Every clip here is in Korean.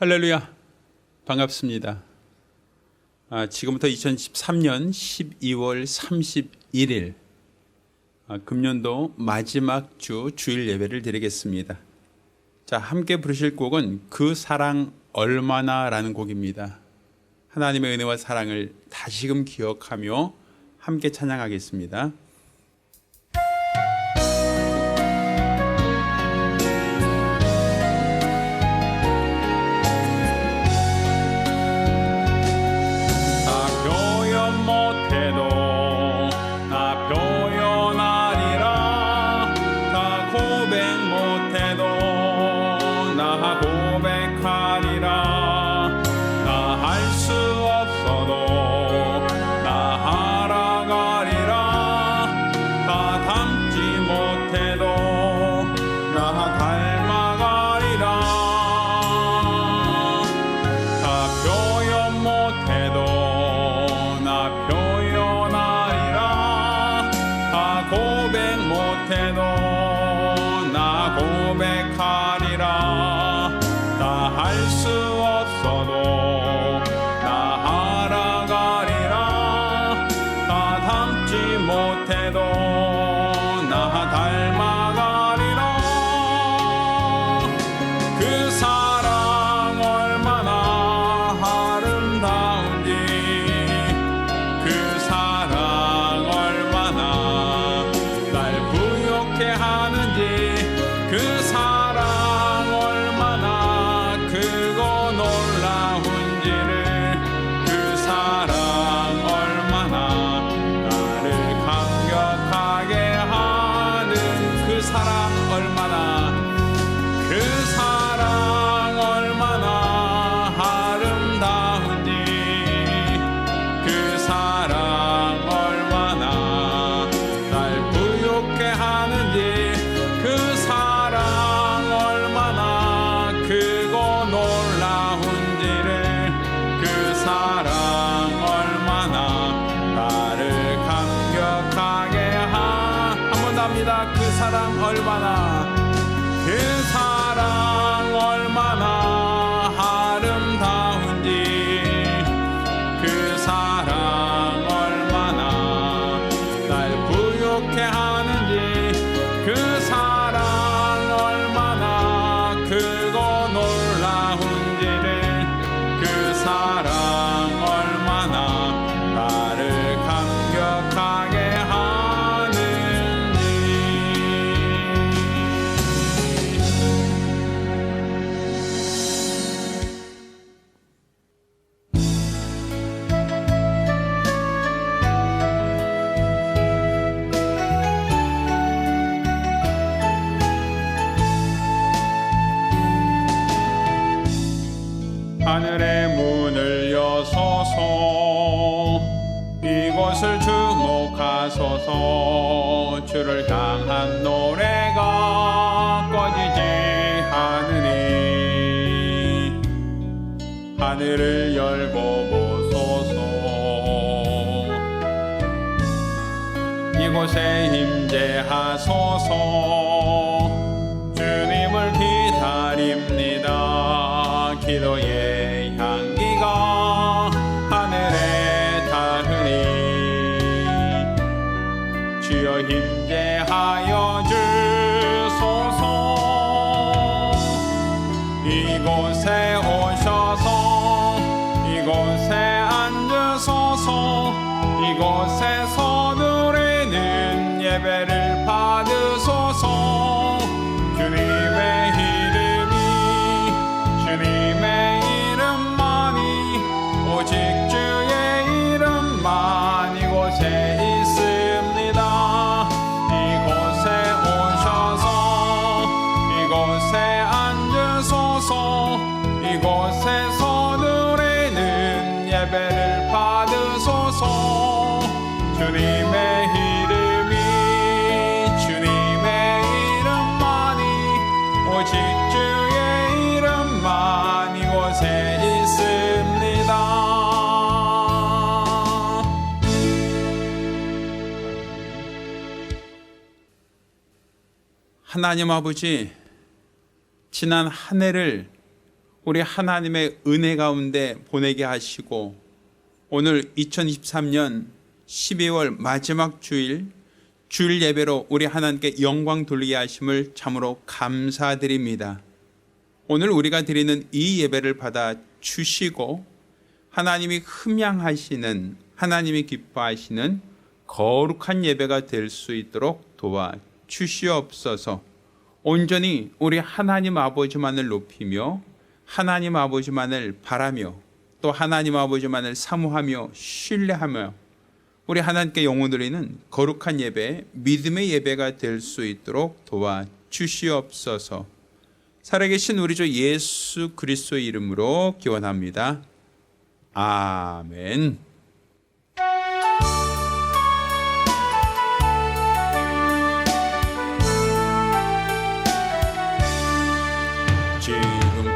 할렐루야, 반갑습니다. 지금부터 2013년 12월 31일 금년도 마지막 주 주일 예배를 드리겠습니다. 자, 함께 부르실 곡은 그 사랑 얼마나 라는 곡입니다. 하나님의 은혜와 사랑을 다시금 기억하며 함께 찬양하겠습니다. 하늘의 문을 여소서, 이곳을 주목하소서. 주를 향한 노래가 꺼지지 않으니 하늘을 열고 보소서. 이곳에 임재하소서. 주님을 기다립니다. 기도의 향기가 하늘에 닿으니 주여 임재하여 주소서. 이곳에 오셔서 이곳에 앉으소서. 이곳에서 누리는 예배를 받으소서. 주님의 오직 주의 이름만 이곳에 있습니다. 이곳에 오셔서 이곳에 앉으소서. 이곳에서 누리는 예배를 받으소서. 주님의 이름만이 오직 주의 이름만 이곳에 있습니다. 하나님 아버지, 지난 한 해를 우리 하나님의 은혜 가운데 보내게 하시고 오늘 2023년 12월 마지막 주일 예배로 우리 하나님께 영광 돌리게 하심을 참으로 감사드립니다. 오늘 우리가 드리는 이 예배를 받아 주시고 하나님이 흠양하시는, 하나님이 기뻐하시는 거룩한 예배가 될 수 있도록 도와 주시옵소서. 온전히 우리 하나님 아버지만을 높이며 하나님 아버지만을 바라며 또 하나님 아버지만을 사모하며 신뢰하며 우리 하나님께 영혼 드리는 거룩한 예배, 믿음의 예배가 될 수 있도록 도와 주시옵소서. 살아계신 우리 주 예수 그리스도의 이름으로 기원합니다. 아멘.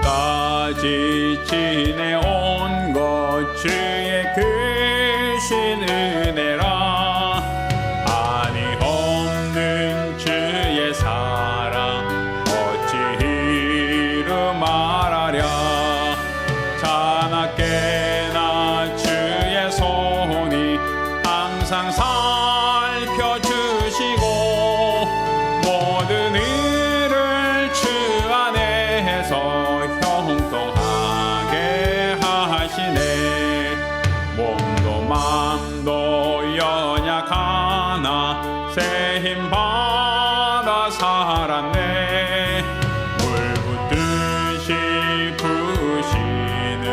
지금까지 지내온 것 주의 크신 은혜라 아니 없는 주의 사랑 어찌 이루 말하랴 자나깨나 주의 손이 항상 살펴주시고 모든 일을 주 안에서 형통하게 하시네 몸도 맘도 연약하나 새 힘 받아 살았네 물 붓듯이 부시는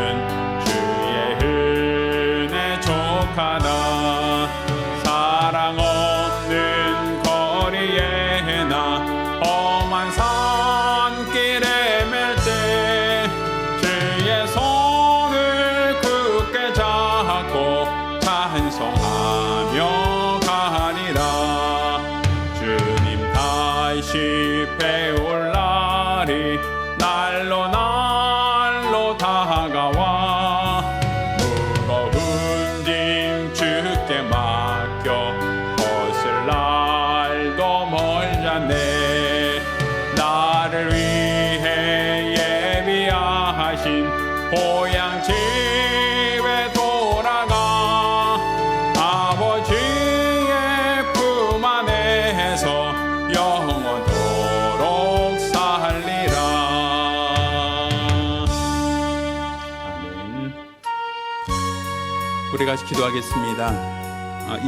주의 은혜 족하다 사랑 없는 거리에나 험한 산길에 맬 때 주의 손을 굳게 잡고 찬송하며 가리라 주님 다시 배울 날이 날로 다가와 무거운 짐 주께 맡겨 벗을 날도 멀잖네 나를 위해 예비하신 고향 집에 돌아가 아버지의 품 안에서 영원토록 살리라 아멘. 우리가 기도하겠습니다.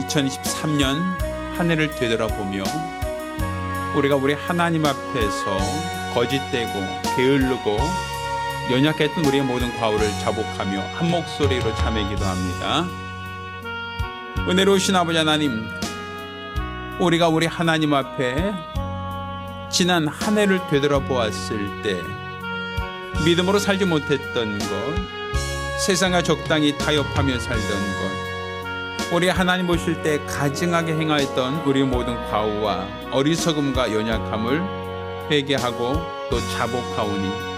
2023년 한 해를 되돌아보며 우리가 우리 하나님 앞에서 거짓되고 게을르고 연약했던 우리의 모든 과오를 자복하며 한 목소리로 참회 기도합니다. 은혜로우신 아버지 하나님, 우리가 우리 하나님 앞에 지난 한 해를 되돌아보았을 때 믿음으로 살지 못했던 것, 세상과 적당히 타협하며 살던 것, 우리 하나님 보실 때 가증하게 행하였던 우리 모든 과오와 어리석음과 연약함을 회개하고 또 자복하오니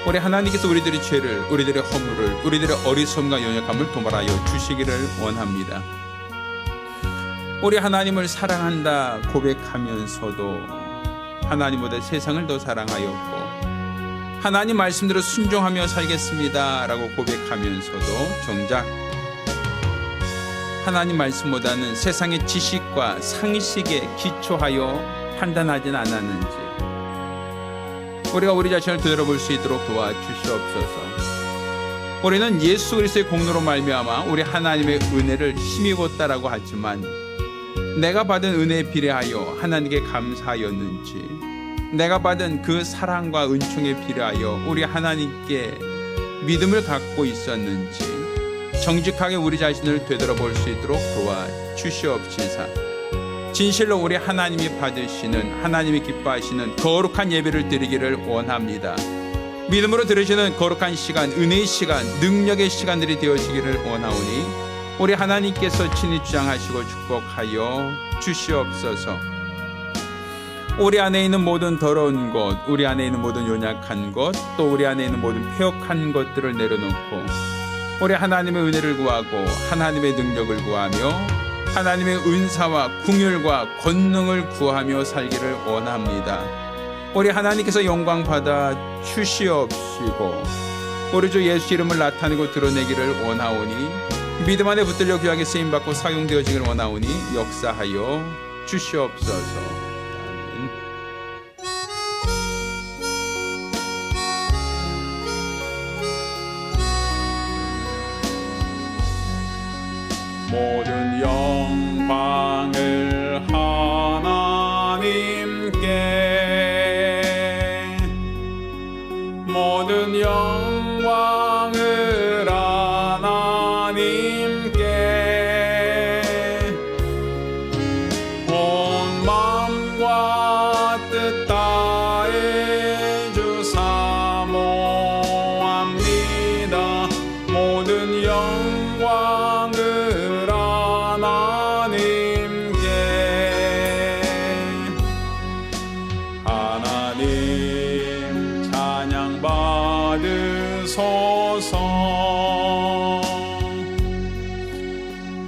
우리 하나님께서 우리들의 죄를, 우리들의 허물을, 우리들의 어리석음과 연약함을 도말하여 주시기를 원합니다. 우리 하나님을 사랑한다 고백하면서도 하나님보다 세상을 더 사랑하였고 하나님 말씀대로 순종하며 살겠습니다 라고 고백하면서도 정작 하나님 말씀보다는 세상의 지식과 상식에 기초하여 판단하진 않았는지 우리가 우리 자신을 되돌아볼 수 있도록 도와주시옵소서. 우리는 예수 그리스도의 공로로 말미암아 우리 하나님의 은혜를 힘입었다라고 하지만 내가 받은 은혜에 비례하여 하나님께 감사하였는지 내가 받은 그 사랑과 은총에 비례하여 우리 하나님께 믿음을 갖고 있었는지 정직하게 우리 자신을 되돌아볼 수 있도록 도와주시옵시사. 진실로 우리 하나님이 받으시는, 하나님이 기뻐하시는 거룩한 예배를 드리기를 원합니다. 믿음으로 들으시는 거룩한 시간, 은혜의 시간, 능력의 시간들이 되어지기를 원하오니 우리 하나님께서 친히 주장하시고 축복하여 주시옵소서. 우리 안에 있는 모든 더러운 것, 우리 안에 있는 모든 연약한 것, 또 우리 안에 있는 모든 패역한 것들을 내려놓고 우리 하나님의 은혜를 구하고 하나님의 능력을 구하며 하나님의 은사와 궁율과 권능을 구하며 살기를 원합니다. 우리 하나님께서 영광 받아 주시옵시고 우리 주 예수 이름을 나타내고 드러내기를 원하오니 믿음 안에 붙들려 귀하게 쓰임받고 사용되어지기를 원하오니 역사하여 주시옵소서. 아멘. 모든 영광을 하나님께, 모든 영광을 하나님께, 온 마음과 뜻 다해 주 사모합니다. 모든 영광을 하나님께, 하나님 찬양 받으소서.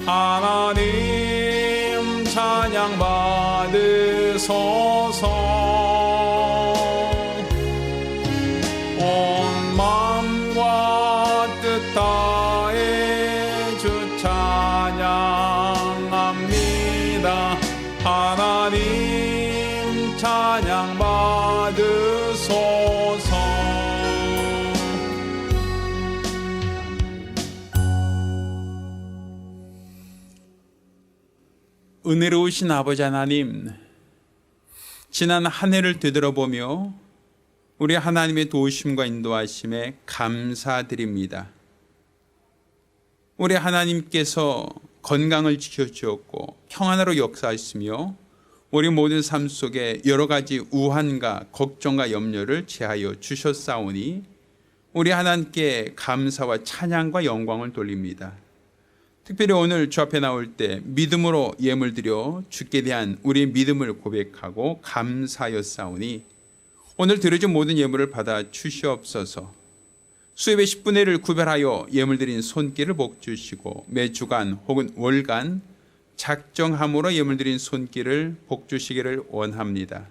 하나님 찬양 받으소서. 온 마음과 뜻 다해 주 찬양합니다. 하나님 찬양 받으소서. 은혜로우신 아버지 하나님, 지난 한 해를 되돌아보며 우리 하나님의 도우심과 인도하심에 감사드립니다. 우리 하나님께서 건강을 지켜주었고 평안으로 역사하시며 우리 모든 삶 속에 여러 가지 우환과 걱정과 염려를 제하여 주셨사오니 우리 하나님께 감사와 찬양과 영광을 돌립니다. 특별히 오늘 주 앞에 나올 때 믿음으로 예물 드려 주께 대한 우리의 믿음을 고백하고 감사하였사오니 오늘 드려진 모든 예물을 받아 주시옵소서. 수입의 10분의 1을 구별하여 예물 드린 손길을 복 주시고 매주간 혹은 월간 작정함으로 예물 드린 손길을 복 주시기를 원합니다.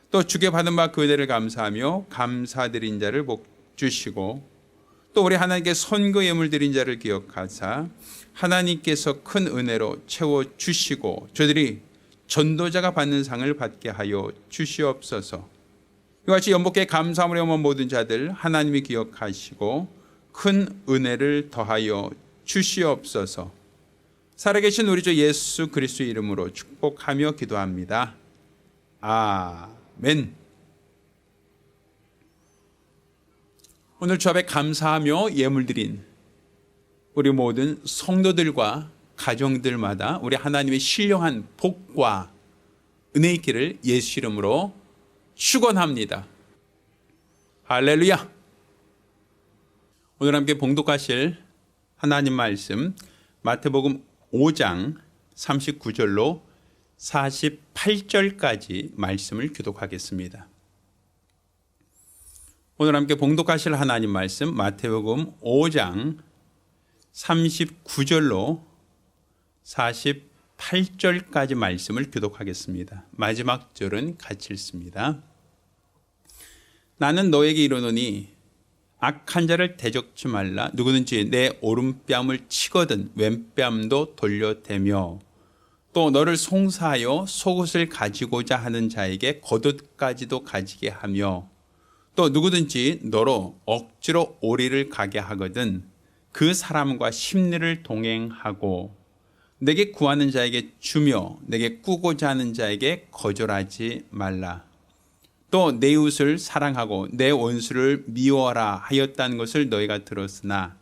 또 주께 받은 바 그 은혜를 감사하며 감사드린 자를 복 주시고 또 우리 하나님께 선거 예물 드린 자를 기억하사 하나님께서 큰 은혜로 채워주시고 저들이 전도자가 받는 상을 받게 하여 주시옵소서. 이같이 연복해 감사함을 염원 모든 자들 하나님이 기억하시고 큰 은혜를 더하여 주시옵소서. 살아계신 우리 주 예수 그리스도의 이름으로 축복하며 기도합니다. 아멘. 오늘 주 앞에 감사하며 예물 드린 우리 모든 성도들과 가정들마다 우리 하나님의 신령한 복과 은혜 있기를 예수 이름으로 축원합니다. 할렐루야. 오늘 함께 봉독하실 하나님 말씀 마태복음 5장 39절로 48절까지 말씀을 교독하겠습니다. 오늘 함께 봉독하실 하나님 말씀 마태복음 5장 39절로 48절까지 말씀을 교독하겠습니다. 마지막 절은 같이 읽습니다. 나는 너에게 이르노니 악한 자를 대적지 말라. 누구든지 내 오른뺨을 치거든 왼뺨도 돌려대며 또 너를 송사하여 속옷을 가지고자 하는 자에게 겉옷까지도 가지게 하며 또 누구든지 너로 억지로 오리를 가게 하거든 그 사람과 심리를 동행하고 내게 구하는 자에게 주며 내게 꾸고자 하는 자에게 거절하지 말라. 또 내 이웃을 사랑하고 내 원수를 미워하라 하였다는 것을 너희가 들었으나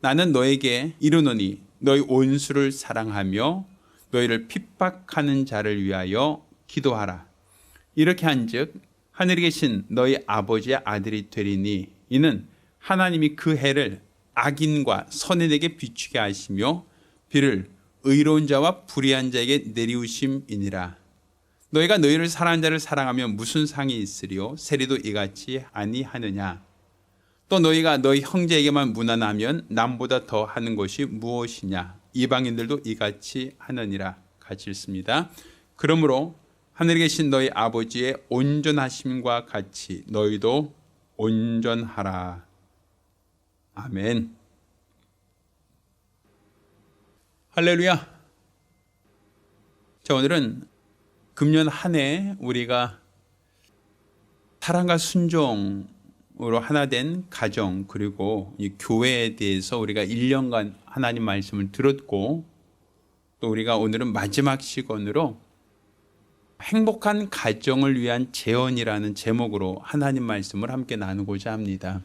나는 너에게 이르노니 너희 원수를 사랑하며 너희를 핍박하는 자를 위하여 기도하라. 이렇게 한즉 하늘에 계신 너희 아버지의 아들이 되리니 이는 하나님이 그 해를 악인과 선인에게 비추게 하시며 비를 의로운 자와 불의한 자에게 내리우심이니라. 너희가 너희를 사랑하는 자를 사랑하면 무슨 상이 있으리요? 세리도 이같이 아니하느냐? 또 너희가 너희 형제에게만 무난하면 남보다 더 하는 것이 무엇이냐? 이방인들도 이같이 하느니라. 같이 읽습니다. 그러므로 하늘에 계신 너희 아버지의 온전하심과 같이 너희도 온전하라. 아멘. 할렐루야. 자, 오늘은 금년 한 해 우리가 사랑과 순종으로 하나 된 가정 그리고 이 교회에 대해서 우리가 1년간 하나님 말씀을 들었고, 또 우리가 오늘은 마지막 시간으로 행복한 가정을 위한 재언이라는 제목으로 하나님 말씀을 함께 나누고자 합니다.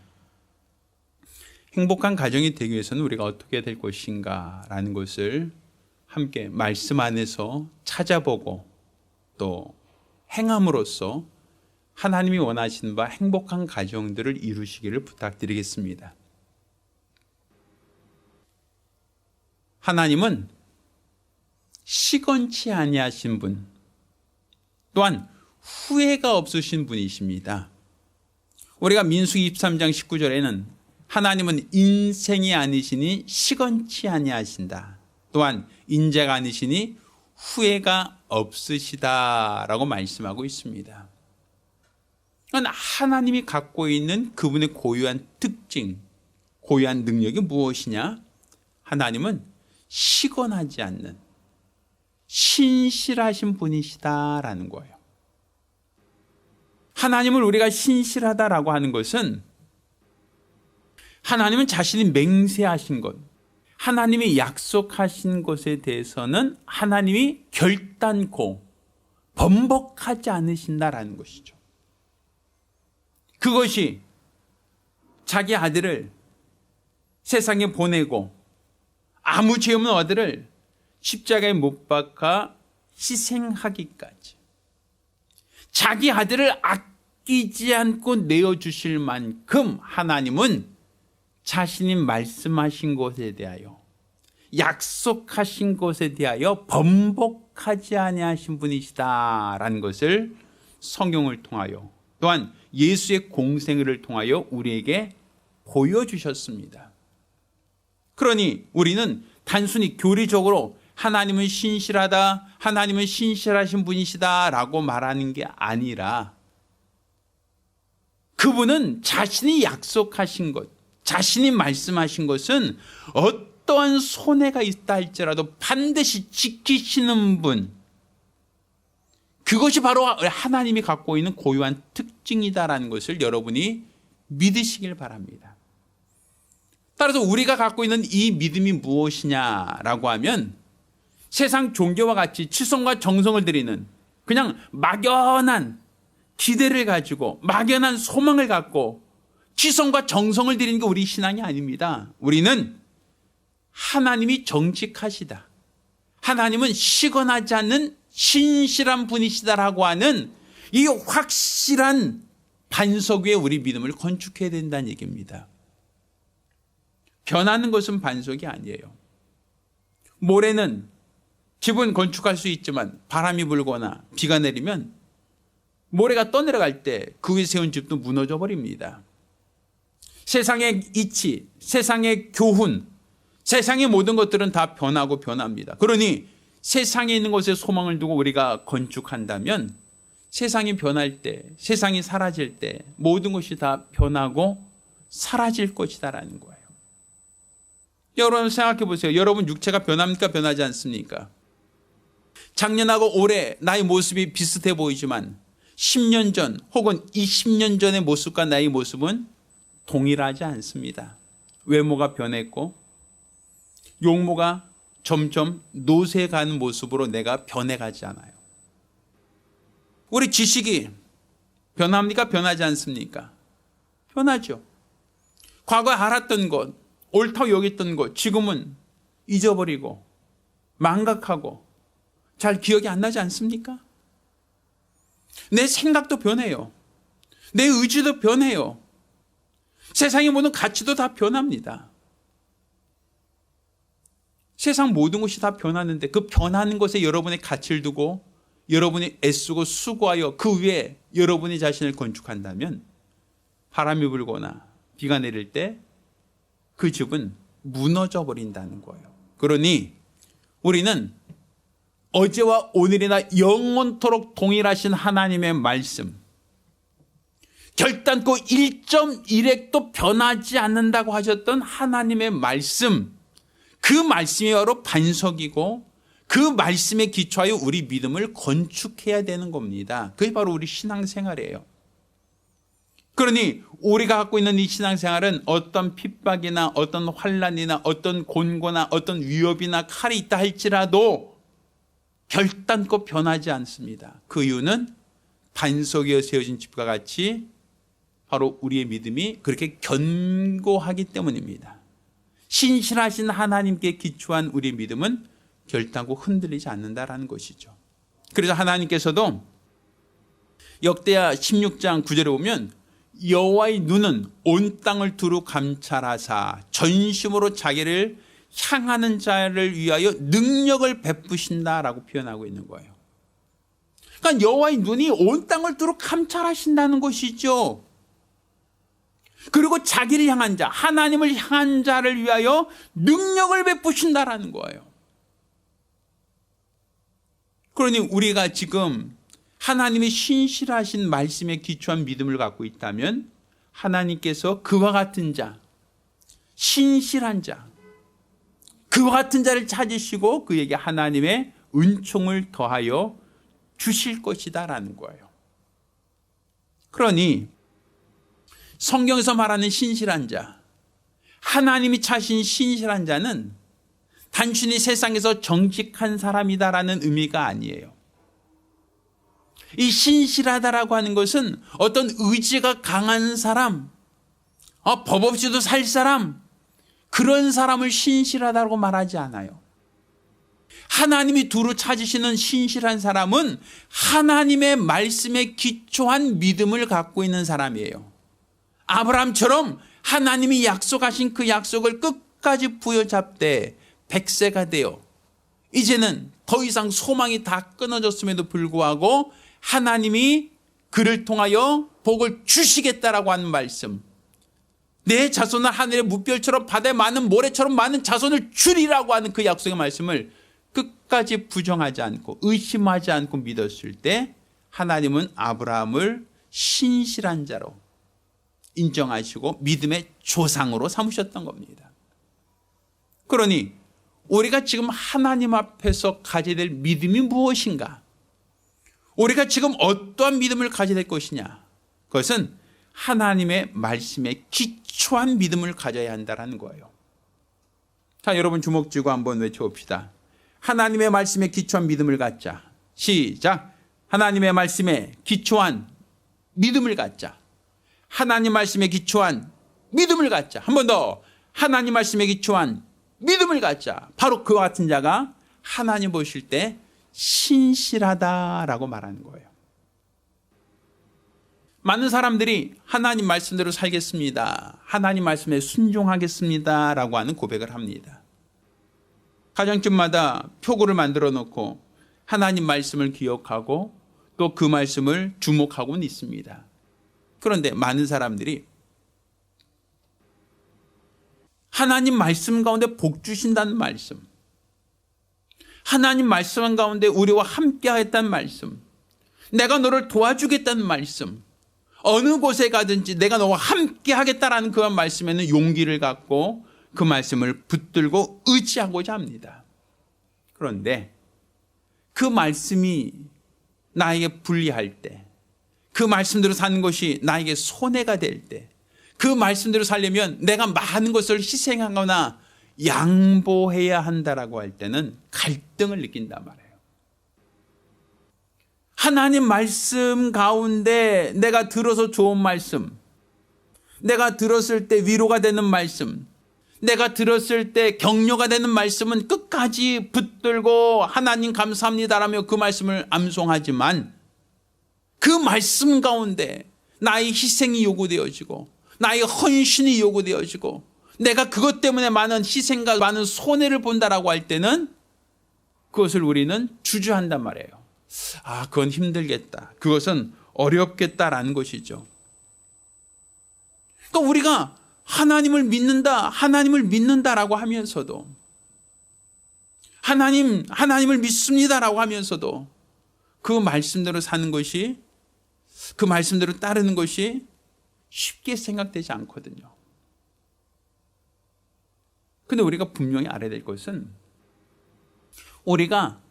행복한 가정이 되기 위해서는 우리가 어떻게 될 것인가 라는 것을 함께 말씀 안에서 찾아보고 또 행함으로써 하나님이 원하시는 바 행복한 가정들을 이루시기를 부탁드리겠습니다. 하나님은 시건치 아니하신 분, 또한 후회가 없으신 분이십니다. 우리가 민수기 23장 19절에는 하나님은 인생이 아니시니 시건치 아니하신다. 또한 인자가 아니시니 후회가 없으시다라고 말씀하고 있습니다. 하나님이 갖고 있는 그분의 고유한 특징, 고유한 능력이 무엇이냐? 하나님은 시건하지 않는 신실하신 분이시다라는 거예요. 하나님을 우리가 신실하다라고 하는 것은 하나님은 자신이 맹세하신 것, 하나님이 약속하신 것에 대해서는 하나님이 결단코 번복하지 않으신다라는 것이죠. 그것이 자기 아들을 세상에 보내고 아무 죄 없는 아들을 십자가에 못 박아 희생하기까지 자기 아들을 아끼지 않고 내어주실 만큼 하나님은 자신이 말씀하신 것에 대하여 약속하신 것에 대하여 번복하지 아니하신 분이시다라는 것을 성경을 통하여 또한 예수의 공생애를 통하여 우리에게 보여주셨습니다. 그러니 우리는 단순히 교리적으로 하나님은 신실하다, 하나님은 신실하신 분이시다라고 말하는 게 아니라 그분은 자신이 약속하신 것, 자신이 말씀하신 것은 어떠한 손해가 있다 할지라도 반드시 지키시는 분, 그것이 바로 하나님이 갖고 있는 고유한 특징이다라는 것을 여러분이 믿으시길 바랍니다. 따라서 우리가 갖고 있는 이 믿음이 무엇이냐라고 하면 세상 종교와 같이 치성과 정성을 드리는 그냥 막연한 기대를 가지고 막연한 소망을 갖고 치성과 정성을 드리는 게 우리 신앙이 아닙니다. 우리는 하나님이 정직하시다, 하나님은 시건하지 않는 신실한 분이시다라고 하는 이 확실한 반석 위에 우리 믿음을 건축해야 된다는 얘기입니다. 변하는 것은 반석이 아니에요. 모래는 집은 건축할 수 있지만 바람이 불거나 비가 내리면 모래가 떠내려갈 때 그 위에 세운 집도 무너져 버립니다. 세상의 이치, 세상의 교훈, 세상의 모든 것들은 다 변하고 변합니다. 그러니 세상에 있는 것에 소망을 두고 우리가 건축한다면 세상이 변할 때, 세상이 사라질 때 모든 것이 다 변하고 사라질 것이다라는 거예요. 여러분 생각해 보세요. 여러분 육체가 변합니까? 변하지 않습니까? 작년하고 올해 나의 모습이 비슷해 보이지만 10년 전 혹은 20년 전의 모습과 나의 모습은 동일하지 않습니다. 외모가 변했고 용모가 점점 노쇠가는 모습으로 내가 변해가지 않아요. 우리 지식이 변합니까? 변하지 않습니까? 변하죠. 과거에 알았던 것, 옳다고 여겼던 것 지금은 잊어버리고 망각하고 잘 기억이 안 나지 않습니까? 내 생각도 변해요. 내 의지도 변해요. 세상의 모든 가치도 다 변합니다. 세상 모든 것이 다 변하는데 그 변하는 것에 여러분의 가치를 두고 여러분이 애쓰고 수고하여 그 위에 여러분이 자신을 건축한다면 바람이 불거나 비가 내릴 때 그 집은 무너져 버린다는 거예요. 그러니 우리는 어제와 오늘이나 영원토록 동일하신 하나님의 말씀, 결단코 1.1핵도 변하지 않는다고 하셨던 하나님의 말씀, 그 말씀이 바로 반석이고 그 말씀에 기초하여 우리 믿음을 건축해야 되는 겁니다. 그게 바로 우리 신앙생활이에요. 그러니 우리가 갖고 있는 이 신앙생활은 어떤 핍박이나 어떤 환난이나 어떤 곤고나 어떤 위협이나 칼이 있다 할지라도 결단코 변하지 않습니다. 그 이유는 반석이어 세워진 집과 같이 바로 우리의 믿음이 그렇게 견고하기 때문입니다. 신실하신 하나님께 기초한 우리의 믿음은 결단코 흔들리지 않는다라는 것이죠. 그래서 하나님께서도 역대하 16장 9절에 보면 여호와의 눈은 온 땅을 두루 감찰하사 전심으로 자기를 향하는 자를 위하여 능력을 베푸신다라고 표현하고 있는 거예요. 그러니까 여호와의 눈이 온 땅을 두루 감찰하신다는 것이죠. 그리고 자기를 향한 자, 하나님을 향한 자를 위하여 능력을 베푸신다라는 거예요. 그러니 우리가 지금 하나님의 신실하신 말씀에 기초한 믿음을 갖고 있다면 하나님께서 그와 같은 자, 신실한 자, 그와 같은 자를 찾으시고 그에게 하나님의 은총을 더하여 주실 것이다라는 거예요. 그러니 성경에서 말하는 신실한 자, 하나님이 찾으신 신실한 자는 단순히 세상에서 정직한 사람이다라는 의미가 아니에요. 이 신실하다라고 하는 것은 어떤 의지가 강한 사람, 법 없이도 살 사람, 그런 사람을 신실하다고 말하지 않아요. 하나님이 두루 찾으시는 신실한 사람은 하나님의 말씀에 기초한 믿음을 갖고 있는 사람이에요. 아브라함처럼 하나님이 약속하신 그 약속을 끝까지 부여잡되 100세가 되어 이제는 더 이상 소망이 다 끊어졌음에도 불구하고 하나님이 그를 통하여 복을 주시겠다라고 하는 말씀, 내 자손을 하늘의 무별처럼 바다의 많은 모래처럼 많은 자손을 주리라고 하는 그 약속의 말씀을 끝까지 부정하지 않고 의심하지 않고 믿었을 때 하나님은 아브라함을 신실한 자로 인정하시고 믿음의 조상으로 삼으셨던 겁니다. 그러니 우리가 지금 하나님 앞에서 가져야 될 믿음이 무엇인가? 우리가 지금 어떠한 믿음을 가져야 될 것이냐? 그것은 하나님의 말씀에 기초한 믿음을 가져야 한다는 거예요. 자, 여러분 주먹 쥐고 한번 외쳐봅시다. 하나님의 말씀에 기초한 믿음을 갖자. 시작. 하나님의 말씀에 기초한 믿음을 갖자. 하나님 말씀에 기초한 믿음을 갖자. 한 번 더. 하나님 말씀에 기초한 믿음을 갖자. 바로 그와 같은 자가 하나님 보실 때 신실하다라고 말하는 거예요. 많은 사람들이 하나님 말씀대로 살겠습니다, 하나님 말씀에 순종하겠습니다 라고 하는 고백을 합니다. 가정집마다 표구를 만들어 놓고 하나님 말씀을 기억하고 또 그 말씀을 주목하고는 있습니다. 그런데 많은 사람들이 하나님 말씀 가운데 복 주신다는 말씀, 하나님 말씀 가운데 우리와 함께 하겠다는 말씀, 내가 너를 도와주겠다는 말씀, 어느 곳에 가든지 내가 너와 함께 하겠다라는 그 말씀에는 용기를 갖고 그 말씀을 붙들고 의지하고자 합니다. 그런데 그 말씀이 나에게 불리할 때, 그 말씀대로 사는 것이 나에게 손해가 될 때, 그 말씀대로 살려면 내가 많은 것을 희생하거나 양보해야 한다라고 할 때는 갈등을 느낀단 말이에요. 하나님 말씀 가운데 내가 들어서 좋은 말씀, 내가 들었을 때 위로가 되는 말씀, 내가 들었을 때 격려가 되는 말씀은 끝까지 붙들고 하나님 감사합니다라며 그 말씀을 암송하지만 그 말씀 가운데 나의 희생이 요구되어지고 나의 헌신이 요구되어지고 내가 그것 때문에 많은 희생과 많은 손해를 본다라고 할 때는 그것을 우리는 주저한단 말이에요. 아, 그건 힘들겠다, 그것은 어렵겠다라는 것이죠. 그러니까 우리가 하나님을 믿는다라고 하면서도 하나님을 믿습니다라고 하면서도 그 말씀대로 사는 것이, 그 말씀대로 따르는 것이 쉽게 생각되지 않거든요. 근데 우리가 분명히 알아야 될 것은 우리가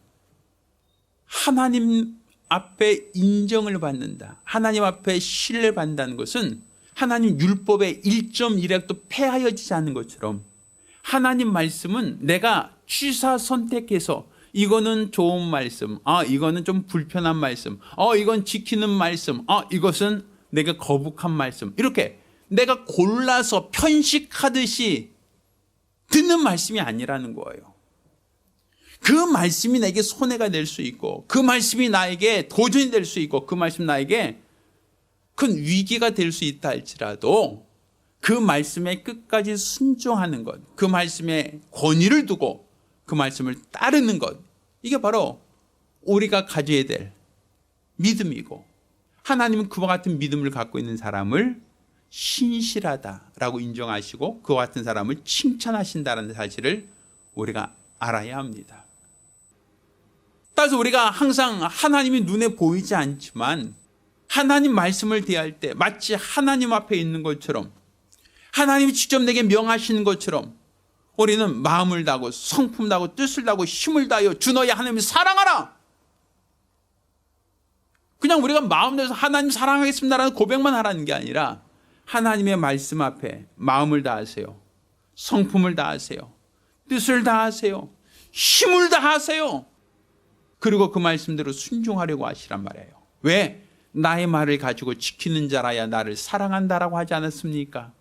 하나님 앞에 인정을 받는다, 하나님 앞에 신뢰를 받는다는 것은 하나님 율법의 1.1획도 폐하여지지 않는 것처럼 하나님 말씀은 내가 취사 선택해서 이거는 좋은 말씀, 이거는 좀 불편한 말씀, 이건 지키는 말씀, 이것은 내가 거북한 말씀, 이렇게 내가 골라서 편식하듯이 듣는 말씀이 아니라는 거예요. 그 말씀이 내게 손해가 될 수 있고, 그 말씀이 나에게 도전이 될 수 있고, 그 말씀이 나에게 큰 위기가 될 수 있다 할지라도 그 말씀에 끝까지 순종하는 것, 그 말씀에 권위를 두고 그 말씀을 따르는 것, 이게 바로 우리가 가져야 될 믿음이고, 하나님은 그와 같은 믿음을 갖고 있는 사람을 신실하다라고 인정하시고 그와 같은 사람을 칭찬하신다는 사실을 우리가 알아야 합니다. 따라서 우리가 항상 하나님이 눈에 보이지 않지만 하나님 말씀을 대할 때 마치 하나님 앞에 있는 것처럼, 하나님이 직접 내게 명하시는 것처럼 우리는 마음을 다하고 성품 다하고 뜻을 다하고 힘을 다하여 주 너의 하나님을 사랑하라. 그냥 우리가 마음 내서 하나님 사랑하겠습니다라는 고백만 하라는 게 아니라 하나님의 말씀 앞에 마음을 다하세요, 성품을 다하세요, 뜻을 다하세요, 힘을 다하세요. 그리고 그 말씀대로 순종하려고 하시란 말이에요. 왜? 나의 말을 가지고 지키는 자라야 나를 사랑한다라고 하지 않았습니까?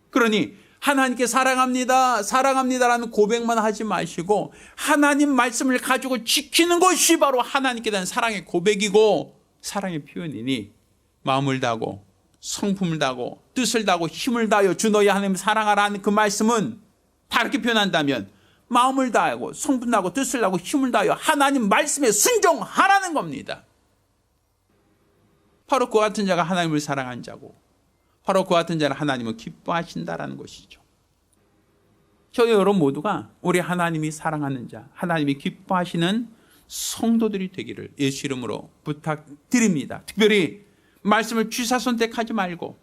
그러니 하나님께 사랑합니다, 사랑합니다라는 고백만 하지 마시고 하나님 말씀을 가지고 지키는 것이 바로 하나님께 대한 사랑의 고백이고 사랑의 표현이니, 마음을 다하고 성품을 다하고 뜻을 다하고 힘을 다하여 주 너의 하나님을 사랑하라 하는 그 말씀은 다르게 표현한다면 마음을 다하고 성품 다하고 뜻을 다하고 힘을 다하여 하나님 말씀에 순종하라는 겁니다. 바로 그와 같은 자가 하나님을 사랑한 자고, 바로 그와 같은 자를 하나님은 기뻐하신다라는 것이죠. 저희 여러분 모두가 우리 하나님이 사랑하는 자, 하나님이 기뻐하시는 성도들이 되기를 예수 이름으로 부탁드립니다. 특별히 말씀을 취사 선택하지 말고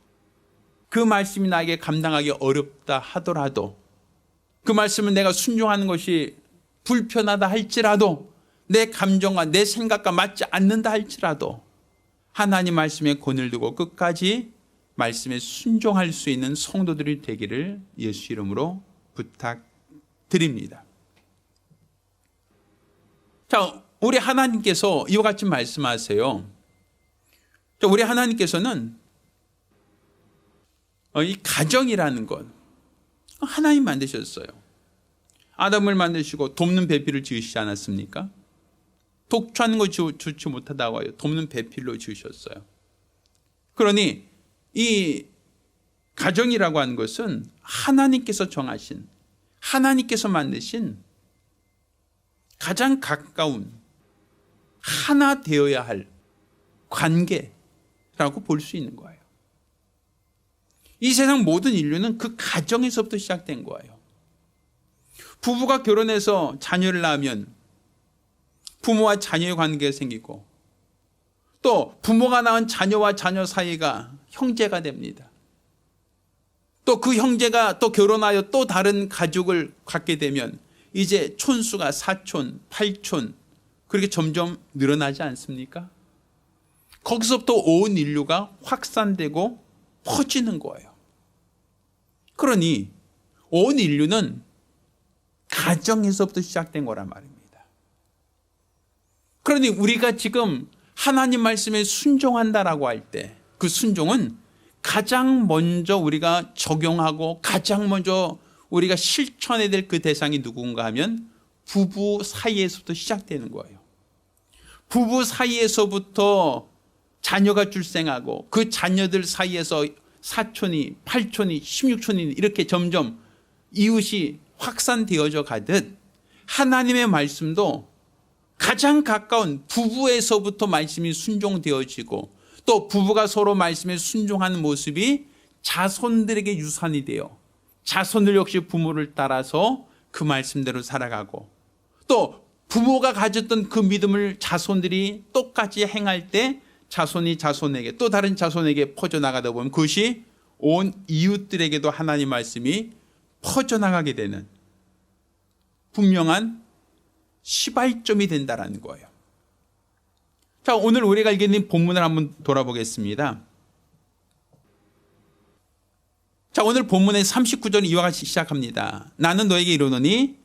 그 말씀이 나에게 감당하기 어렵다 하더라도, 그 말씀은 내가 순종하는 것이 불편하다 할지라도, 내 감정과 내 생각과 맞지 않는다 할지라도 하나님 말씀에 권을 두고 끝까지 말씀에 순종할 수 있는 성도들이 되기를 예수 이름으로 부탁드립니다. 자, 우리 하나님께서 이와 같이 말씀하세요. 우리 하나님께서는 이 가정이라는 것 하나님 만드셨어요. 아담을 만드시고 돕는 배필을 지으시지 않았습니까? 독초하는 거 좋지 못하다고 하여 돕는 배필로 지으셨어요. 그러니 이 가정이라고 하는 것은 하나님께서 정하신, 하나님께서 만드신 가장 가까운 하나 되어야 할 관계라고 볼 수 있는 거예요. 이 세상 모든 인류는 그 가정에서부터 시작된 거예요. 부부가 결혼해서 자녀를 낳으면 부모와 자녀의 관계가 생기고, 또 부모가 낳은 자녀와 자녀 사이가 형제가 됩니다. 또 그 형제가 또 결혼하여 또 다른 가족을 갖게 되면 이제 촌수가 4촌, 8촌 그렇게 점점 늘어나지 않습니까? 거기서부터 온 인류가 확산되고 퍼지는 거예요. 그러니 온 인류는 가정에서부터 시작된 거란 말입니다. 그러니 우리가 지금 하나님 말씀에 순종한다라고 할 때 그 순종은 가장 먼저 우리가 적용하고 가장 먼저 우리가 실천해야 될 그 대상이 누군가 하면 부부 사이에서부터 시작되는 거예요. 부부 사이에서부터 자녀가 출생하고 그 자녀들 사이에서 4촌이 8촌이 16촌이 이렇게 점점 이웃이 확산되어져 가듯 하나님의 말씀도 가장 가까운 부부에서부터 말씀이 순종되어지고, 또 부부가 서로 말씀에 순종하는 모습이 자손들에게 유산이 되어 자손들 역시 부모를 따라서 그 말씀대로 살아가고, 또 부모가 가졌던 그 믿음을 자손들이 똑같이 행할 때 자손이 자손에게 또 다른 자손에게 퍼져나가다 보면 그것이 온 이웃들에게도 하나님 말씀이 퍼져나가게 되는 분명한 시발점이 된다는 거예요. 자, 오늘 우리가 읽는 본문을 한번 돌아보겠습니다. 자, 오늘 본문의 39절 이와 같이 시작합니다. 나는 너에게 이르노니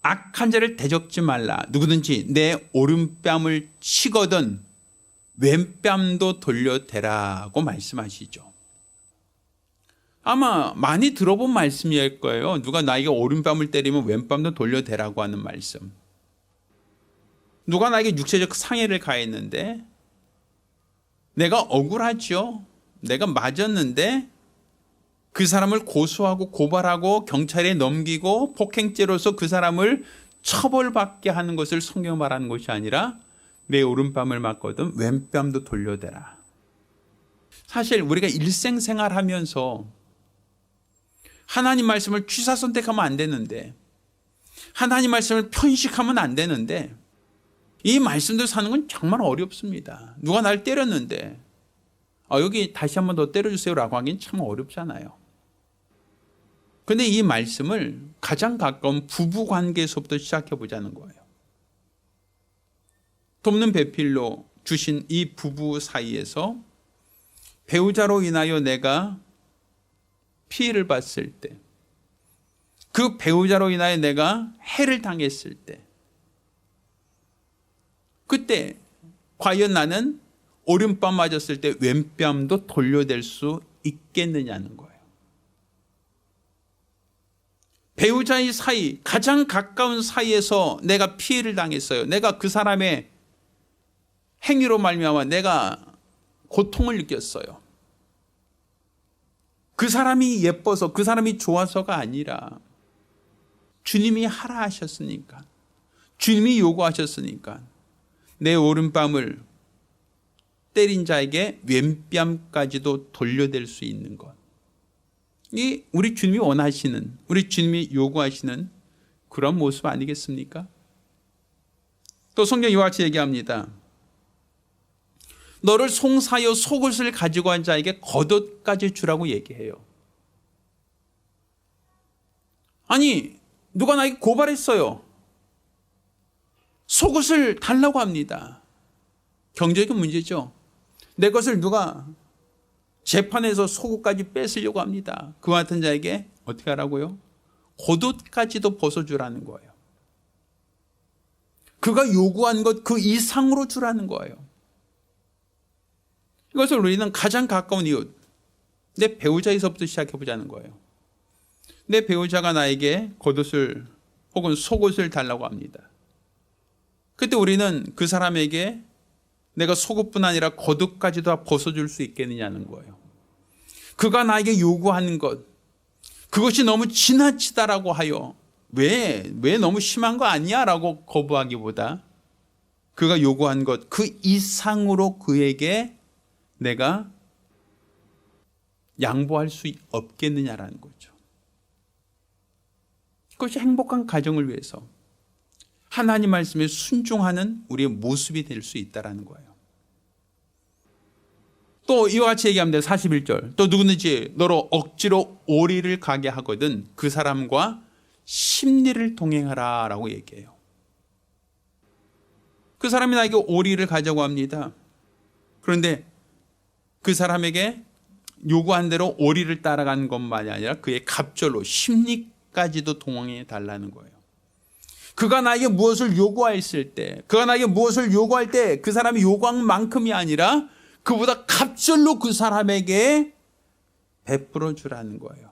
악한 자를 대적지 말라. 누구든지 내 오른뺨을 치거든 왼뺨도 돌려대라고 말씀하시죠. 아마 많이 들어본 말씀일 거예요. 누가 나에게 오른뺨을 때리면 왼뺨도 돌려대라고 하는 말씀. 누가 나에게 육체적 상해를 가했는데 내가 억울하죠. 내가 맞았는데 그 사람을 고소하고 고발하고 경찰에 넘기고 폭행죄로서 그 사람을 처벌받게 하는 것을 성경 말하는 것이 아니라 내 오른뺨을 맞거든 왼뺨도 돌려대라. 사실 우리가 일생생활하면서 하나님 말씀을 취사선택하면 안 되는데, 하나님 말씀을 편식하면 안 되는데, 이 말씀들 사는 건 정말 어렵습니다. 누가 날 때렸는데 여기 다시 한 번 더 때려주세요 라고 하긴 참 어렵잖아요. 그런데 이 말씀을 가장 가까운 부부관계에서부터 시작해 보자는 거예요. 돕는 배필로 주신 이 부부 사이에서 배우자로 인하여 내가 피해를 봤을 때, 그 배우자로 인하여 내가 해를 당했을 때, 그때 과연 나는 오른뺨 맞았을 때 왼뺨도 돌려댈 수 있겠느냐는 거예요. 배우자의 사이, 가장 가까운 사이에서 내가 피해를 당했어요. 내가 그 사람의 행위로 말미암아 내가 고통을 느꼈어요. 그 사람이 예뻐서, 그 사람이 좋아서가 아니라 주님이 하라 하셨으니까, 주님이 요구하셨으니까 내 오른뺨을 때린 자에게 왼뺨까지도 돌려댈 수 있는 것. 이 우리 주님이 원하시는, 우리 주님이 요구하시는 그런 모습 아니겠습니까? 또 성경이 이와 같이 얘기합니다. 너를 송사하여 속옷을 가지고 한 자에게 겉옷까지 주라고 얘기해요. 아니, 누가 나에게 고발했어요. 속옷을 달라고 합니다. 경제적인 문제죠. 내 것을 누가 재판에서 속옷까지 뺏으려고 합니다. 그와 같은 자에게 어떻게 하라고요? 겉옷까지도 벗어주라는 거예요. 그가 요구한 것 그 이상으로 주라는 거예요. 이것을 우리는 가장 가까운 이웃, 내 배우자에서부터 시작해보자는 거예요. 내 배우자가 나에게 겉옷을 혹은 속옷을 달라고 합니다. 그때 우리는 그 사람에게 내가 속옷뿐 아니라 겉옷까지도 다 벗어줄 수 있겠느냐는 거예요. 그가 나에게 요구하는 것, 그것이 너무 지나치다라고 하여 왜 너무 심한 거 아니야? 라고 거부하기보다 그가 요구한 것 그 이상으로 그에게 내가 양보할 수 없겠느냐라는 거죠. 그것이 행복한 가정을 위해서 하나님 말씀에 순종하는 우리의 모습이 될 수 있다는 거예요. 또 이와 같이 얘기합니다. 41절. 또 누구든지 너로 억지로 오리를 가게 하거든 그 사람과 심리를 동행하라 라고 얘기해요. 그 사람이 나에게 오리를 가자고 합니다. 그런데 그 사람에게 요구한 대로 오리를 따라가는 것만이 아니라 그의 갑절로 심리까지도 동행해 달라는 거예요. 그가 나에게 무엇을 요구했을 때, 그가 나에게 무엇을 요구할 때 그 사람이 요구한 만큼이 아니라 그보다 갑절로 그 사람에게 베풀어 주라는 거예요.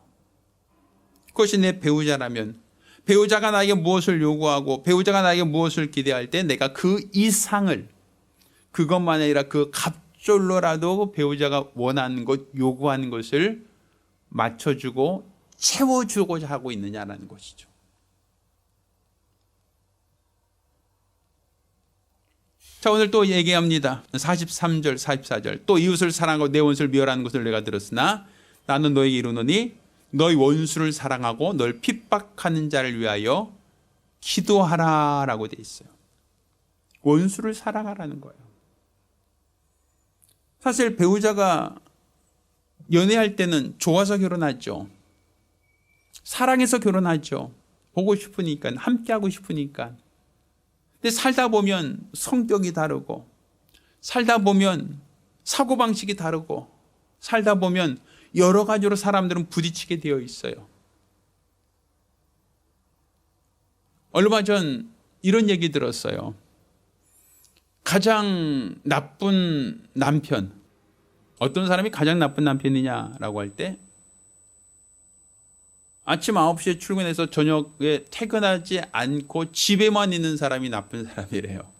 그것이 내 배우자라면, 배우자가 나에게 무엇을 요구하고 배우자가 나에게 무엇을 기대할 때 내가 그 이상을, 그것만 아니라 그 갑절로라도 배우자가 원하는 것, 요구하는 것을 맞춰주고 채워주고자 하고 있느냐라는 것이죠. 자, 오늘 또 얘기합니다. 43절, 44절. 또 이웃을 사랑하고 내 원수를 미워하는 것을 내가 들었으나 나는 너에게 이르노니 너희 원수를 사랑하고 널 핍박하는 자를 위하여 기도하라라고 돼 있어요. 원수를 사랑하라는 거예요. 사실 배우자가 연애할 때는 좋아서 결혼하죠. 사랑해서 결혼하죠. 보고 싶으니까, 함께하고 싶으니까. 근데 살다 보면 성격이 다르고, 살다 보면 사고방식이 다르고, 살다 보면 여러 가지로 사람들은 부딪히게 되어 있어요. 얼마 전 이런 얘기 들었어요. 가장 나쁜 남편, 어떤 사람이 가장 나쁜 남편이냐라고 할 때 아침 9시에 출근해서 저녁에 퇴근하지 않고 집에만 있는 사람이 나쁜 사람이래요.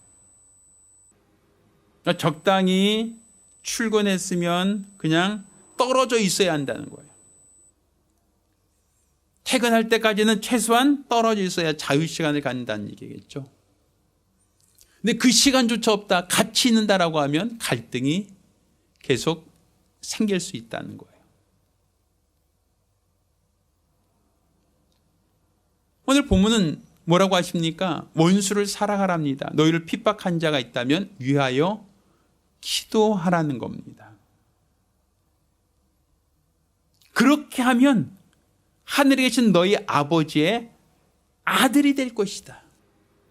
그러니까 적당히 출근했으면 그냥 떨어져 있어야 한다는 거예요. 퇴근할 때까지는 최소한 떨어져 있어야 자유시간을 갖는다는 얘기겠죠. 근데 그 시간조차 없다, 같이 있는다라고 하면 갈등이 계속 생길 수 있다는 거예요. 오늘 본문은 뭐라고 하십니까? 원수를 사랑하랍니다. 너희를 핍박한 자가 있다면 위하여 기도하라는 겁니다. 그렇게 하면 하늘에 계신 너희 아버지의 아들이 될 것이다.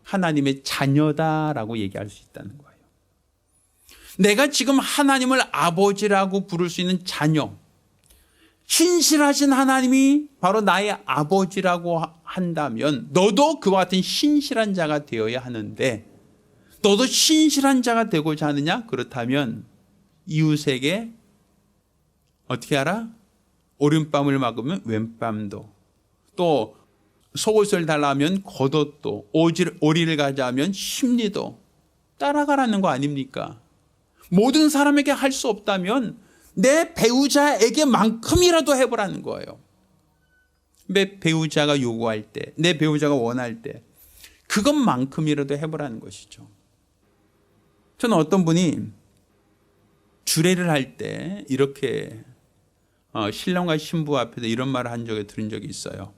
하나님의 자녀다라고 얘기할 수 있다는 거예요. 내가 지금 하나님을 아버지라고 부를 수 있는 자녀, 신실하신 하나님이 바로 나의 아버지라고 한다면 너도 그와 같은 신실한 자가 되어야 하는데, 너도 신실한 자가 되고자 하느냐? 그렇다면 이웃에게 어떻게 하라? 오른뺨을 막으면 왼뺨도, 또 속옷을 달라면 겉옷도, 오리를 가자면 심리도 따라가라는 거 아닙니까? 모든 사람에게 할 수 없다면 내 배우자에게만큼이라도 해보라는 거예요. 내 배우자가 요구할 때, 내 배우자가 원할 때 그것만큼이라도 해보라는 것이죠. 저는 어떤 분이 주례를 할 때 이렇게 신랑과 신부 앞에서 이런 말을 한 적을 들은 적이 있어요.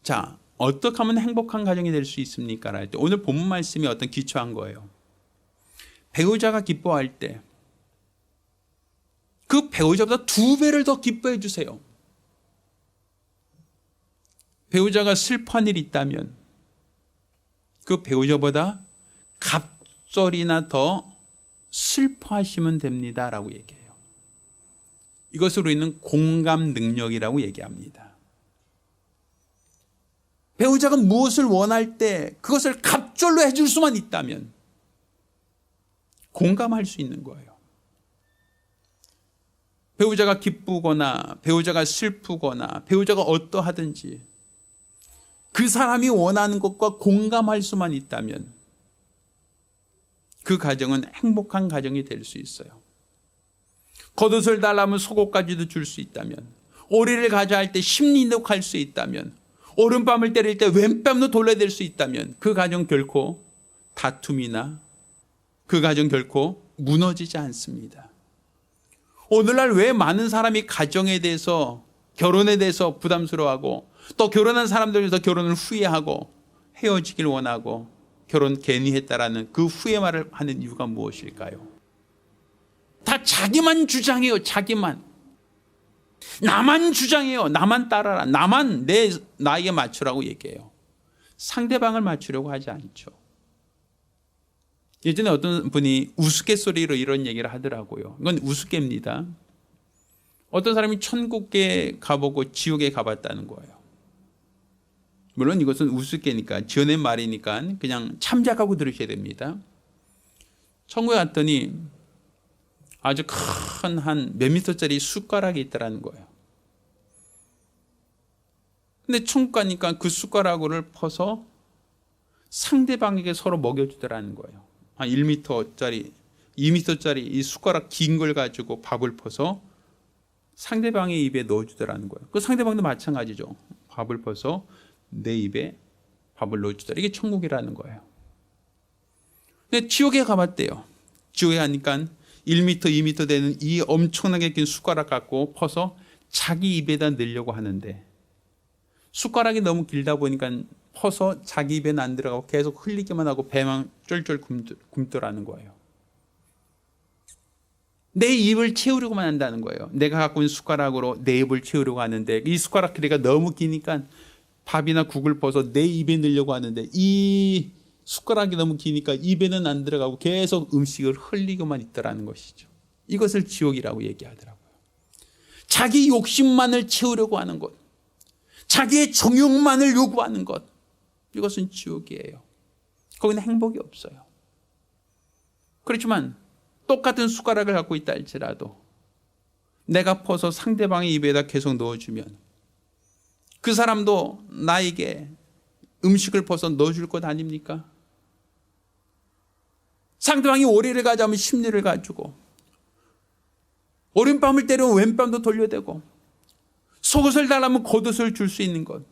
자, 어떻게 하면 행복한 가정이 될 수 있습니까? 할 때 오늘 본문 말씀이 어떤 기초한 거예요. 배우자가 기뻐할 때 그 배우자보다 2배를 더 기뻐해 주세요. 배우자가 슬퍼한 일이 있다면 그 배우자보다 갑절이나 더 슬퍼하시면 됩니다라고 얘기해요. 이것으로 있는 공감 능력이라고 얘기합니다. 배우자가 무엇을 원할 때 그것을 갑절로 해줄 수만 있다면 공감할 수 있는 거예요. 배우자가 기쁘거나 배우자가 슬프거나 배우자가 어떠하든지 그 사람이 원하는 것과 공감할 수만 있다면 그 가정은 행복한 가정이 될 수 있어요. 겉옷을 달라면 속옷까지도 줄 수 있다면, 오리를 가자 할 때 심리독 할 수 있다면, 오른뺨을 때릴 때 왼뺨도 돌려댈 수 있다면 그 가정 결코 다툼이나 그 가정 결코 무너지지 않습니다. 오늘날 왜 많은 사람이 가정에 대해서, 결혼에 대해서 부담스러워하고, 또 결혼한 사람들에서 결혼을 후회하고 헤어지길 원하고 결혼 괜히 했다라는 그 후회 말을 하는 이유가 무엇일까요? 다 자기만 주장해요. 자기만. 나만 주장해요. 나만 따라라. 나만 나에게 맞추라고 얘기해요. 상대방을 맞추려고 하지 않죠. 예전에 어떤 분이 우스갯소리로 이런 얘기를 하더라고요. 이건 우스갯입니다. 어떤 사람이 천국에 가보고 지옥에 가봤다는 거예요. 물론 이것은 우스갯니까, 지어낸 말이니까 그냥 참작하고 들으셔야 됩니다. 천국에 갔더니 아주 큰 한 몇 미터짜리 숟가락이 있다는 거예요. 근데 천국 가니까 그 숟가락을 퍼서 상대방에게 서로 먹여주더라는 거예요. 한 1미터짜리, 2미터짜리 이 숟가락 긴 걸 가지고 밥을 퍼서 상대방의 입에 넣어주더라는 거예요. 그 상대방도 마찬가지죠. 밥을 퍼서 내 입에 밥을 넣어주더라. 이게 천국이라는 거예요. 근데 지옥에 가봤대요. 지옥에 가니까 1미터, 2미터 되는 이 엄청나게 긴 숟가락 갖고 퍼서 자기 입에다 넣으려고 하는데 숟가락이 너무 길다 보니까 퍼서 자기 입에는 안 들어가고 계속 흘리기만 하고 배만 쫄쫄 굶더라는 거예요. 내 입을 채우려고만 한다는 거예요. 내가 갖고 있는 숟가락으로 내 입을 채우려고 하는데 이 숟가락 길이가 너무 기니까 밥이나 국을 퍼서 내 입에 넣으려고 하는데 이 숟가락이 너무 기니까 입에는 안 들어가고 계속 음식을 흘리고만 있더라는 것이죠. 이것을 지옥이라고 얘기하더라고요. 자기 욕심만을 채우려고 하는 것, 자기의 정욕만을 요구하는 것, 이것은 지옥이에요. 거기는 행복이 없어요. 그렇지만 똑같은 숟가락을 갖고 있다 할지라도 내가 퍼서 상대방의 입에다 계속 넣어주면 그 사람도 나에게 음식을 퍼서 넣어줄 것 아닙니까? 상대방이 오리를 가져오면 심리를 가지고 오른밤을 때리면 왼밤도 돌려대고 속옷을 달라면 겉옷을 줄 수 있는 것,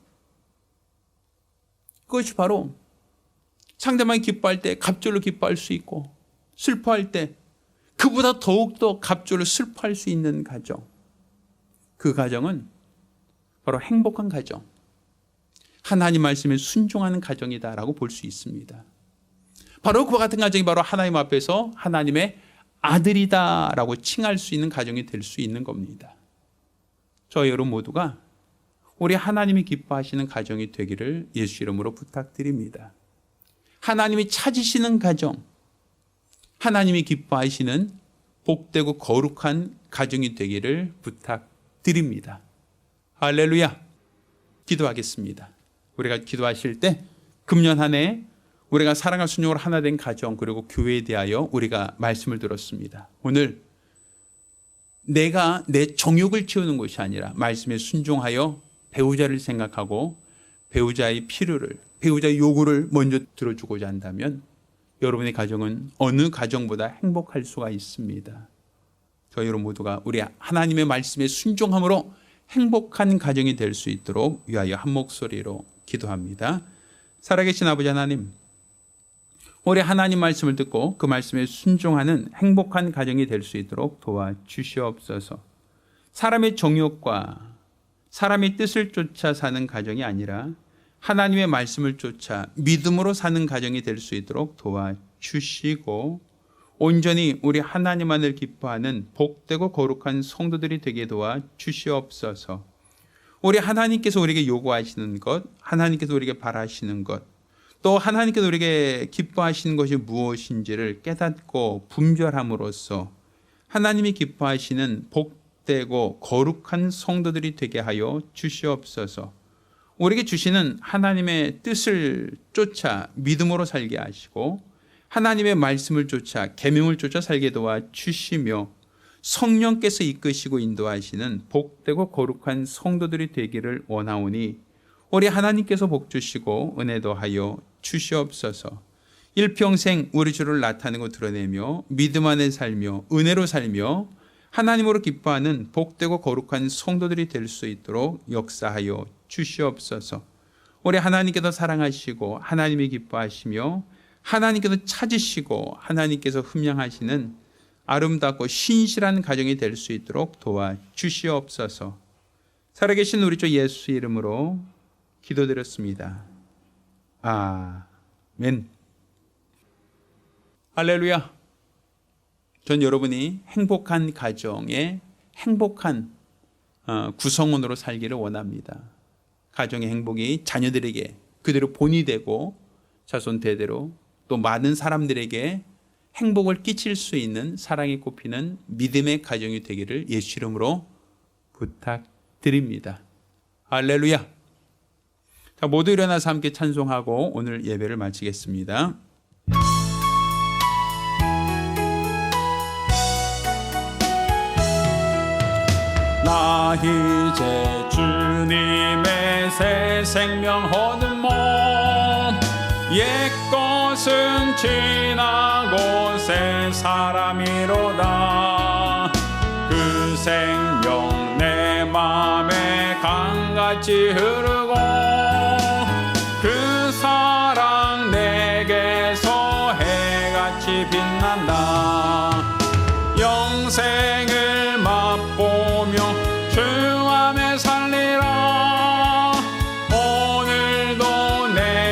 그것이 바로 상대방이 기뻐할 때 갑절로 기뻐할 수 있고 슬퍼할 때 그보다 더욱더 갑절로 슬퍼할 수 있는 가정, 그 가정은 바로 행복한 가정, 하나님 말씀에 순종하는 가정이다라고 볼 수 있습니다. 바로 그와 같은 가정이 바로 하나님 앞에서 하나님의 아들이다라고 칭할 수 있는 가정이 될 수 있는 겁니다. 저희 여러분 모두가 우리 하나님이 기뻐하시는 가정이 되기를 예수 이름으로 부탁드립니다. 하나님이 찾으시는 가정, 하나님이 기뻐하시는 복되고 거룩한 가정이 되기를 부탁드립니다. 할렐루야. 기도하겠습니다. 우리가 기도하실 때 금년 한 해 우리가 사랑과 순종으로 하나 된 가정 그리고 교회에 대하여 우리가 말씀을 들었습니다. 오늘 내가 내 정욕을 채우는 것이 아니라 말씀에 순종하여 배우자를 생각하고 배우자의 필요를, 배우자의 요구를 먼저 들어주고자 한다면 여러분의 가정은 어느 가정보다 행복할 수가 있습니다. 저희 여러분 모두가 우리 하나님의 말씀에 순종함으로 행복한 가정이 될 수 있도록 위하여 한 목소리로 기도합니다. 살아계신 아버지 하나님, 우리 하나님 말씀을 듣고 그 말씀에 순종하는 행복한 가정이 될 수 있도록 도와주시옵소서. 사람의 정욕과 사람의 뜻을 쫓아 사는 가정이 아니라 하나님의 말씀을 쫓아 믿음으로 사는 가정이 될 수 있도록 도와주시고 온전히 우리 하나님만을 기뻐하는 복되고 거룩한 성도들이 되게 도와주시옵소서. 우리 하나님께서 우리에게 요구하시는 것, 하나님께서 우리에게 바라시는 것, 또 하나님께서 우리에게 기뻐하시는 것이 무엇인지를 깨닫고 분별함으로써 하나님이 기뻐하시는 복되고 거룩한 성도들이 되게 하여 주시옵소서. 우리에게 주시는 하나님의 뜻을 쫓아 믿음으로 살게 하시고 하나님의 말씀을 쫓아 계명을 쫓아 살게 도와주시며 성령께서 이끄시고 인도하시는 복되고 거룩한 성도들이 되기를 원하오니 우리 하나님께서 복 주시고 은혜도 하여 주시옵소서. 일평생 우리 주를 나타내고 드러내며 믿음 안에 살며 은혜로 살며 하나님으로 기뻐하는 복되고 거룩한 성도들이 될 수 있도록 역사하여 주시옵소서. 우리 하나님께서 사랑하시고 하나님이 기뻐하시며 하나님께서 찾으시고 하나님께서 흠양하시는 아름답고 신실한 가정이 될 수 있도록 도와주시옵소서. 살아계신 우리 주 예수 이름으로 기도드렸습니다. 아멘. 할렐루야. 전 여러분이 행복한 가정의 행복한 구성원으로 살기를 원합니다. 가정의 행복이 자녀들에게 그대로 본이 되고 자손 대대로 또 많은 사람들에게 행복을 끼칠 수 있는 사랑이 꼽히는 믿음의 가정이 되기를 예수 이름으로 부탁드립니다. 할렐루야. 자, 모두 일어나서 함께 찬송하고 오늘 예배를 마치겠습니다. 나 이제 주님의 새 생명 얻은 몸 옛것은 지나고 새 사람이로다. 그 생명 내 맘에 강같이 흐르고 그 사랑 내게서 해같이 빛난다. 영생을 맛보며 주 안에 살리라. 오늘도 내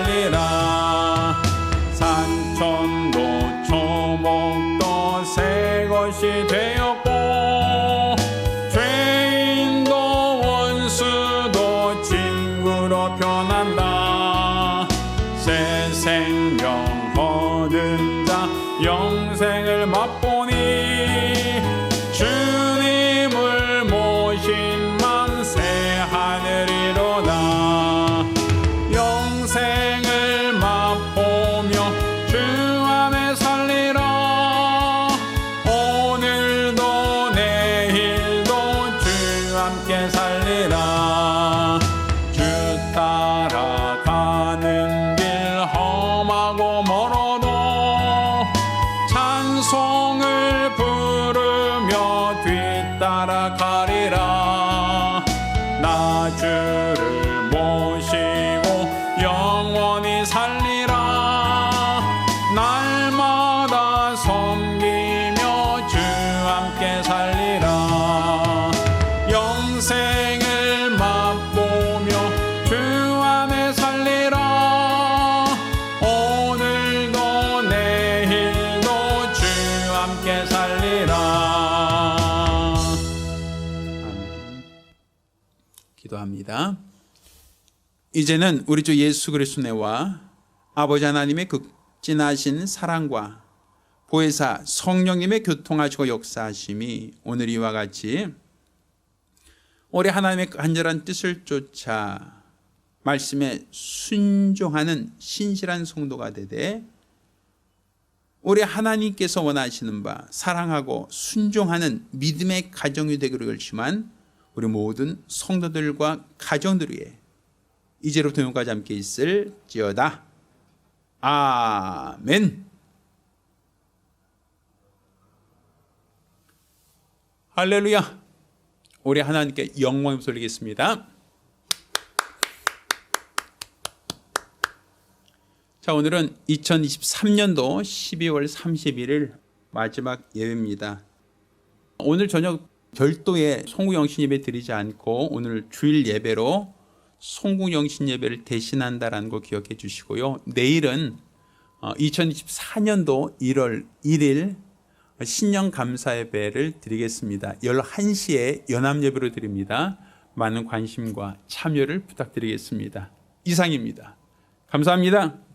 살리라. 산천도 초목도 새 것이 되었고 죄인도 원수도 친구로 변한다. 새 생명 얻은 자 영생을 맛보니 주님을 모신 만세 하늘이로다. 영생을 맛보며 주 안에 살리라. 오늘도 내일도 주 함께 살리라. 주 따라가는 길 험하고 멀어도 찬송을 부르며 뒤따라가리라. 나 주를 모시고 영원히 살리라. 날마다 섬기며 주 함께 살리라. 영생을 맛보며 주 안에 살리라. 오늘도 내일도 주 함께 살리라. 기도합니다. 이제는 우리 주 예수 그리스도의 은혜와 아버지 하나님의 극진하신 사랑과 보혜사 성령님의 교통하시고 역사하심이 오늘 이와 같이 우리 하나님의 간절한 뜻을 쫓아 말씀에 순종하는 신실한 성도가 되되 우리 하나님께서 원하시는 바 사랑하고 순종하는 믿음의 가정이 되기로 결심한 우리 모든 성도들과 가정들 위해 이제로부터 영원까지 함께 있을지어다. 아멘. 할렐루야. 우리 하나님께 영광을 돌리겠습니다. 자, 오늘은 2023년도 12월 31일 마지막 예배입니다. 오늘 저녁 별도의 송구영신 예배 드리지 않고 오늘 주일 예배로 송구영신 예배를 대신한다라는 거 기억해 주시고요. 내일은 2024년도 1월 1일 신년 감사 예배를 드리겠습니다. 11시에 연합 예배로 드립니다. 많은 관심과 참여를 부탁드리겠습니다. 이상입니다. 감사합니다.